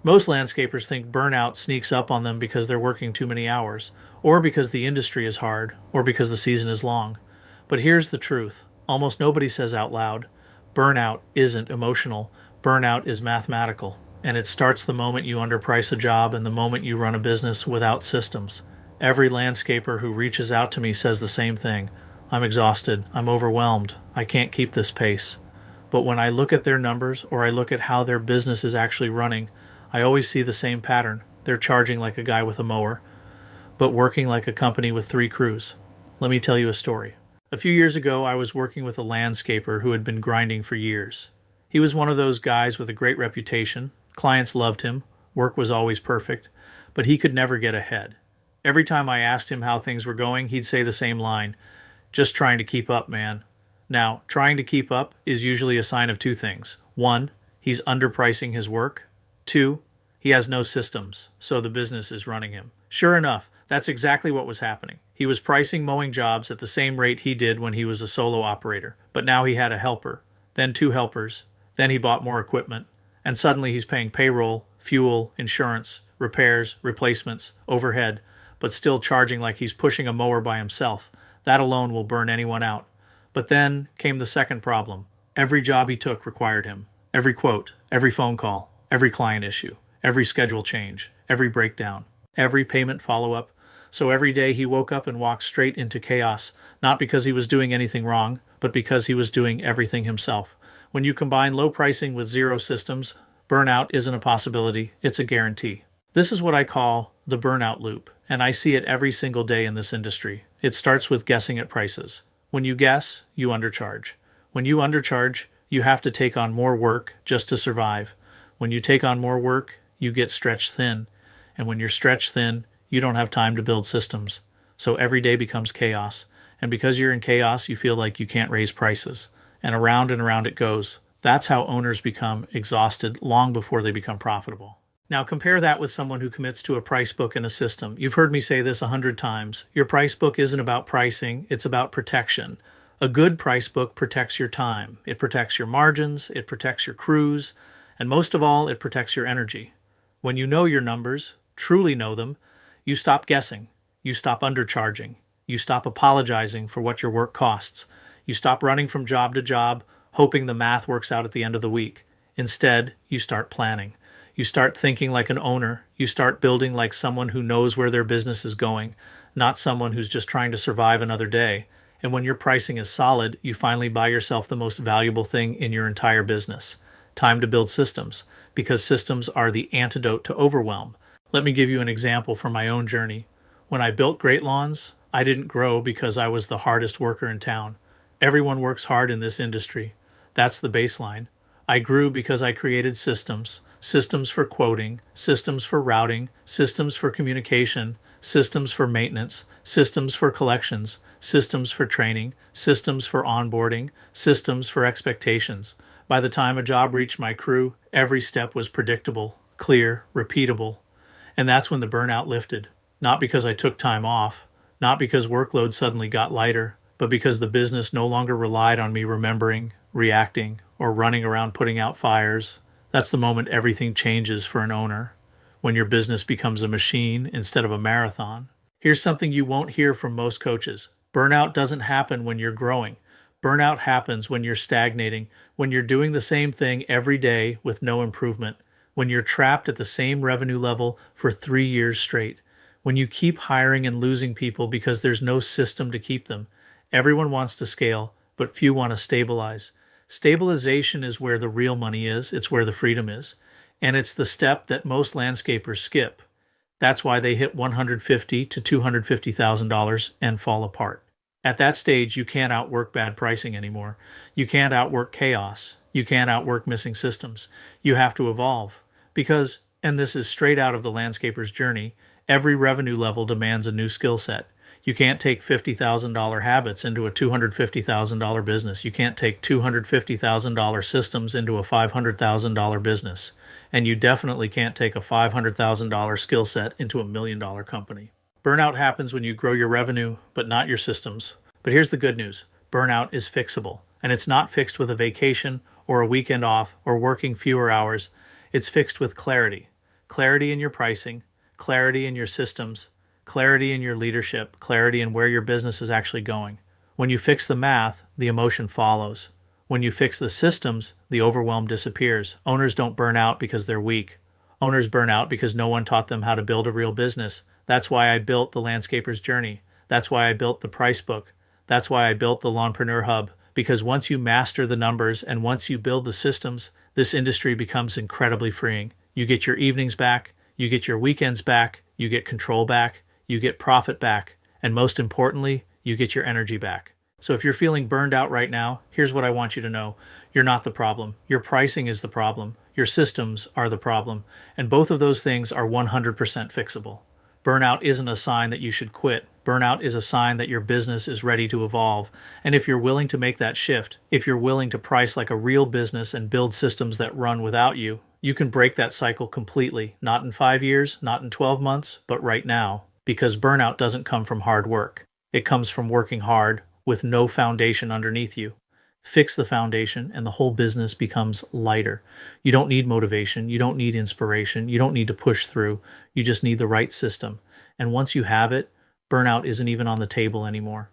Most landscapers think burnout sneaks up on them because they're working too many hours, or because the industry is hard, or because the season is long. But here's the truth. Almost nobody says out loud, burnout isn't emotional, burnout is mathematical, and it starts the moment you underprice a job and the moment you run a business without systems. Every landscaper who reaches out to me says the same thing. I'm exhausted, I'm overwhelmed, I can't keep this pace. But when I look at their numbers or I look at how their business is actually running, I always see the same pattern. They're charging like a guy with a mower, but working like a company with 3 crews. Let me tell you a story. A few years ago, I was working with a landscaper who had been grinding for years. He was one of those guys with a great reputation. Clients loved him. Work was always perfect, but he could never get ahead. Every time I asked him how things were going, he'd say the same line, "Just trying to keep up, man." Now, trying to keep up is usually a sign of 2 things. 1, he's underpricing his work. 2, he has no systems, so the business is running him. Sure enough, that's exactly what was happening. He was pricing mowing jobs at the same rate he did when he was a solo operator, but now he had a helper, then 2 helpers, then he bought more equipment, and suddenly he's paying payroll, fuel, insurance, repairs, replacements, overhead, but still charging like he's pushing a mower by himself. That alone will burn anyone out. But then came the second problem. Every job he took required him. Every quote, every phone call, every client issue, every schedule change, every breakdown, every payment follow-up. So every day he woke up and walked straight into chaos, not because he was doing anything wrong, but because he was doing everything himself. When you combine low pricing with 0 systems, burnout isn't a possibility, it's a guarantee. This is what I call the burnout loop, and I see it every single day in this industry. It starts with guessing at prices. When you guess, you undercharge. When you undercharge, you have to take on more work just to survive. When you take on more work, you get stretched thin. And when you're stretched thin, you don't have time to build systems. So every day becomes chaos. And because you're in chaos, you feel like you can't raise prices. And around it goes. That's how owners become exhausted long before they become profitable. Now compare that with someone who commits to a price book and a system. You've heard me say this 100 times. Your price book isn't about pricing, it's about protection. A good price book protects your time. It protects your margins, it protects your crews, and most of all, it protects your energy. When you know your numbers, truly know them, you stop guessing, you stop undercharging, you stop apologizing for what your work costs, you stop running from job to job, hoping the math works out at the end of the week. Instead, you start planning. You start thinking like an owner. You start building like someone who knows where their business is going, not someone who's just trying to survive another day. And when your pricing is solid, you finally buy yourself the most valuable thing in your entire business. Time to build systems, because systems are the antidote to overwhelm. Let me give you an example from my own journey. When I built Great Lawns, I didn't grow because I was the hardest worker in town. Everyone works hard in this industry. That's the baseline. I grew because I created systems. Systems for quoting, systems for routing, systems for communication, systems for maintenance, systems for collections, systems for training, systems for onboarding, systems for expectations. By the time a job reached my crew, every step was predictable, clear, repeatable. And that's when the burnout lifted. Not because I took time off, not because workload suddenly got lighter, but because the business no longer relied on me remembering, reacting, or running around putting out fires. That's the moment everything changes for an owner, when your business becomes a machine instead of a marathon. Here's something you won't hear from most coaches. Burnout doesn't happen when you're growing. Burnout happens when you're stagnating, when you're doing the same thing every day with no improvement, when you're trapped at the same revenue level for 3 years straight, when you keep hiring and losing people because there's no system to keep them. Everyone wants to scale, but few want to stabilize. Stabilization is where the real money is, it's where the freedom is, and it's the step that most landscapers skip. That's why they hit $150,000 to $250,000 and fall apart. At that stage, you can't outwork bad pricing anymore. You can't outwork chaos. You can't outwork missing systems. You have to evolve. Because, and this is straight out of the landscaper's journey, every revenue level demands a new skill set. You can't take $50,000 habits into a $250,000 business. You can't take $250,000 systems into a $500,000 business. And you definitely can't take a $500,000 skill set into $1 million company. Burnout happens when you grow your revenue, but not your systems. But here's the good news. Burnout is fixable. And it's not fixed with a vacation or a weekend off or working fewer hours. It's fixed with clarity. Clarity in your pricing, clarity in your systems, clarity in your leadership, clarity in where your business is actually going. When you fix the math, the emotion follows. When you fix the systems, the overwhelm disappears. Owners don't burn out because they're weak. Owners burn out because no one taught them how to build a real business. That's why I built the Landscaper's Journey. That's why I built the Price Book. That's why I built the Lawnpreneur Hub. Because once you master the numbers and once you build the systems, this industry becomes incredibly freeing. You get your evenings back, you get your weekends back, you get control back, you get profit back, and most importantly, you get your energy back. So if you're feeling burned out right now, here's what I want you to know. You're not the problem. Your pricing is the problem. Your systems are the problem. And both of those things are 100% fixable. Burnout isn't a sign that you should quit. Burnout is a sign that your business is ready to evolve. And if you're willing to make that shift, if you're willing to price like a real business and build systems that run without you, you can break that cycle completely. Not in 5 years, not in 12 months, but right now. Because burnout doesn't come from hard work. It comes from working hard with no foundation underneath you. Fix the foundation and the whole business becomes lighter. You don't need motivation. You don't need inspiration. You don't need to push through. You just need the right system. And once you have it, burnout isn't even on the table anymore.